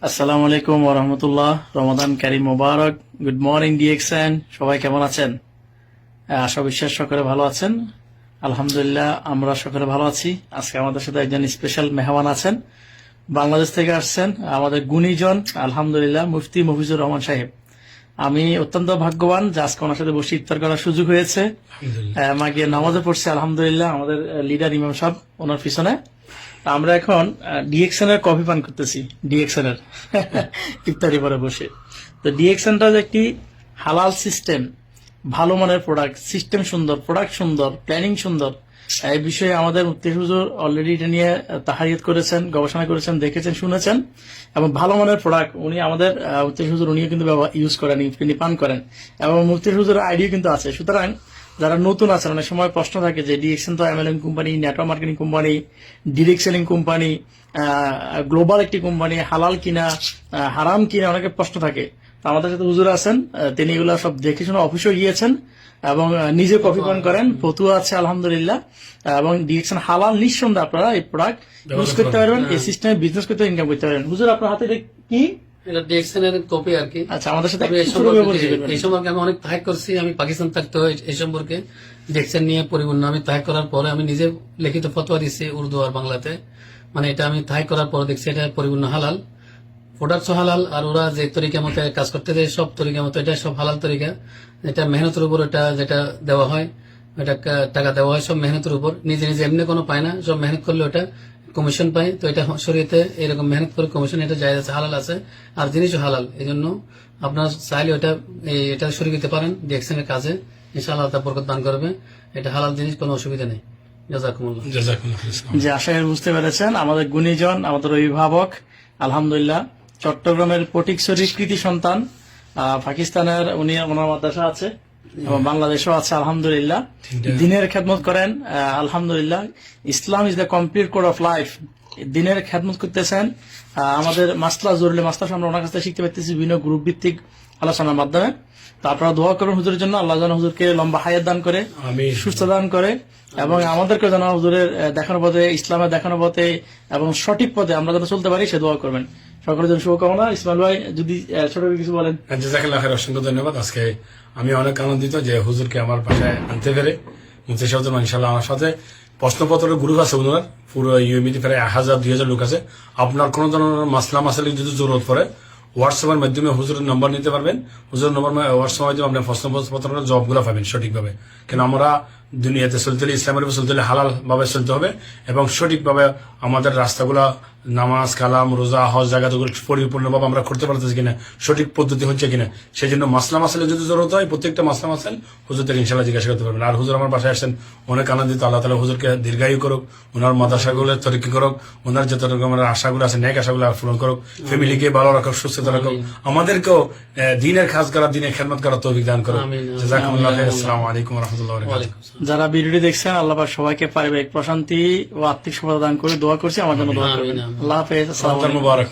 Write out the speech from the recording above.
আসসালামু আলাইকুম ওয়া রাহমাতুল্লাহ। রমাদান কারীম মোবারক। গুড মর্নিং ডিএক্সএন, সবাই কেমন আছেন? আশা বিশ্বাস সকলে ভালো আছেন। আলহামদুলিল্লাহ আমরা সকলে ভালো আছি। আজকে আমাদের সাথে একজন স্পেশাল মেহমান আছেন, বাংলাদেশ থেকে আসছেন আমাদের গুণীজন আলহামদুলিল্লাহ মুফতি মফিজুর রহমান সাহেব। আমি অত্যন্ত ভাগ্যবান যে আজকে ওনার সাথে বসে ইফতার করার সুযোগ হয়েছে। আমাকে নামাজে পড়ছে আলহামদুলিল্লাহ আমাদের লিডার ইমাম সাহেব ওনার পিছনে। আমরা এখন ডিএক্সএন এর কফি পান করতেছি, ডিএক্সএন এর ইফতারি পরে বসে। তো ডিএক্সএনটা যে একটি হালাল সিস্টেম, ভালো মানের প্রোডাক্ট, সিস্টেম সুন্দর, প্রোডাক্ট সুন্দর, প্ল্যানিং সুন্দর, এই বিষয়ে আমাদের মুফতি হুজুর অলরেডি এটা নিয়ে তাহারিয়াত করেছেন, গবেষণা করেছেন, দেখেছেন, শুনেছেন এবং ভালো মানের প্রোডাক্ট উনি আমাদের মুফতি হুজুর উনিও কিন্তু ইউজ করেন, তিনি পান করেন এবং মুফতি হুজুরের আইডিয়া কিন্তু আছে। সুতরাং যারা নতুন আছেন, অনেক সময় প্রশ্ন থাকে যে ডিএক্সএন তো MLM company, network marketing company, direct selling company, global একটি কোম্পানি, হালাল কিনা হারাম কিনা, অনেকের প্রশ্ন থাকে। তো আমাদের সাথে হুজুর আছেন, তিনি এগুলো সব দেখে শুনে অফিসে গিয়েছেন এবং নিজে কপি পান করেন, ফতুয়া আছে আলহামদুলিল্লাহ। এবং ডিরেকশন হালাল, নিঃসন্দেহে আপনারা এই প্রোডাক্ট ইউজ করতে পারবেন, এই সিস্টেমে বিজনেস করতে ইনকাম করতে পারবেন। হুজুর আপনার হাতে এটা কি? এটা ডিএক্সএনের কপি আর কি। আচ্ছা, আমাদের সাথে এই সম্পর্কে আমি অনেক তাহাক করছি। আমি পাকিস্তান থাকতে এই সম্পর্কে ডিএক্সএন নিয়ে পরিপূর্ণ আমি তাহাক করার পরে আমি নিজে লিখিত ফতোয়া দিচ্ছি উর্দু আর বাংলাতে। মানে এটা আমি তাহাক করার পরে দেখছি এটা পরিপূর্ণ হালাল, প্রোডাক্টস হালাল। আর ওরা যে তরিকা মতো কাজ করতে দেয় সব তরিকা মতো, এটা সব হালাল তরিকা। এটা মেহনতের উপর, এটা যেটা দেওয়া হয়, এটা টাকা দেওয়া হয় সব মেহনতের উপর। নিজে নিজে এমনি কোনো পায় না, সব মেহনত করলে ওটা কমিশন পায়। তো এটা শরীয়তে এরকম মেহনত করে কমিশন, এটা জায়েজ আছে, হালাল আছে, আর জিনিসও হালাল। এই জন্য আপনার চাইলে এটা শুরু করতে পারেন ডিএক্সএন এর কাজে, ইনশাআল্লাহ তা বরকত দান করবে। এটা হালাল জিনিস, কোনো অসুবিধা নেই। জাযাকুমুল্লাহ। যে আশা করি বুঝতে পেরেছেন, আমাদের গুণীজন, আমাদের অভিভাবক আলহামদুলিল্লাহ, চট্টগ্রামের ফটিকছড়ির কৃতি সন্তান, পাকিস্তানের উনি ওনার মাদ্রাসা আছে এবং বাংলাদেশও আছে আলহামদুলিল্লাহ। দিনের খেদমত করেন আলহামদুলিল্লাহ। Islam is the complete code of life. দিনের খেদমত করতেছেন। আমাদের মাসলা জরুরি মাসলা আমরা ওনার কাছ থেকে শিখতে পারতেছি বিভিন্ন গ্রুপ ভিত্তিক আলোচনার মাধ্যমে। তো আপনারা দোয়া করুন হুজুরের জন্য, আল্লাহ যেন হুজুরকে লম্বা হায়াত দান করে, সুস্থ দান করে এবং আমাদেরকে যেন হুজুরের দেখানো পথে, ইসলামের দেখানো পথে এবং সঠিক পথে আমরা যেন চলতে পারি, সে দোয়া করবেন। সকলের জন্য শুভকামনা। ইসমাইল ভাই যদি ছোট কিছু বলেন। জাযাকাল্লাহ খাইর, অসংখ্য ধন্যবাদ। আজকে আমি অনেক আনন্দিত যে হুজুরকে আমার বাসায় আনতে পেরে। মুফতি সাহেব ইনশাআল্লাহ আমার সাথে প্রশ্নপত্রের গ্রুপ আছে ওনার, পুরো ইউএমিতে প্রায় 1000-2000 লোক আছে। আপনার কোন ধরনের মাসলা মাসালি যদি জরুরত পড়ে হোয়াটসঅ্যাপের মাধ্যমে হুজুরের নম্বর নিতে পারবেন। হুজুরের নম্বর হোয়াটসঅ্যাপের মাধ্যমে আপনার প্রশ্নপত্রের জবাবগুলো পাবেন সঠিকভাবে। কেন আমরা দুনিয়াতে চলতে হলে, ইসলামের উপর চলতে হলে হালাল ভাবে চলতে হবে এবং সঠিকভাবে আমাদের রাস্তাগুলা, নামাজ, কালাম, রোজা, হজ জায়গাগুলো পরিপূর্ণভাবে আমরা করতে পারতেছি কিনা, সঠিক পদ্ধতি হচ্ছে কিনা, সেই জন্য মাসলা মাসালে যদি জরুরত হয় প্রত্যেকটা মাসলা মাসাল হুজুর থেকে ইনশাআল্লাহ জিজ্ঞাসা করতে পারবেন। আর হুজুর আমার বাসায় আসছেন, অনেক আনন্দিত। আল্লাহ তাআলা হুজুরকে দীর্ঘায়ু করুক, ওনার মাদ্রাসাগুলো তরক্কি করুক, ওনার যত রকমের আশাগুলো আছে নেক আশাগুলো পূরণ করুক, ফ্যামিলিকে ভালো রাখুক, সুস্থতা রাখুক, আমাদেরকেও দিনের কাজ করা, দিনের খেদমত করার তৌফিক দান করুক। জাযাকুমুল্লাহ খাইর। আসসালামু আলাইকুম ওয়া রাহমাতুল্লাহি ওয়া বারাকাতুহু। যারা ভিডিওটি দেখছেন, আল্লাহ পাক সবাইকে পারিবারিক প্রশান্তি ও আর্থিক সফলতা দান করে দোয়া করছি, আমার জন্য দোয়া করবেন। আল্লাহ হাফেজ। আসসালামু আলাইকুম। মুবারক।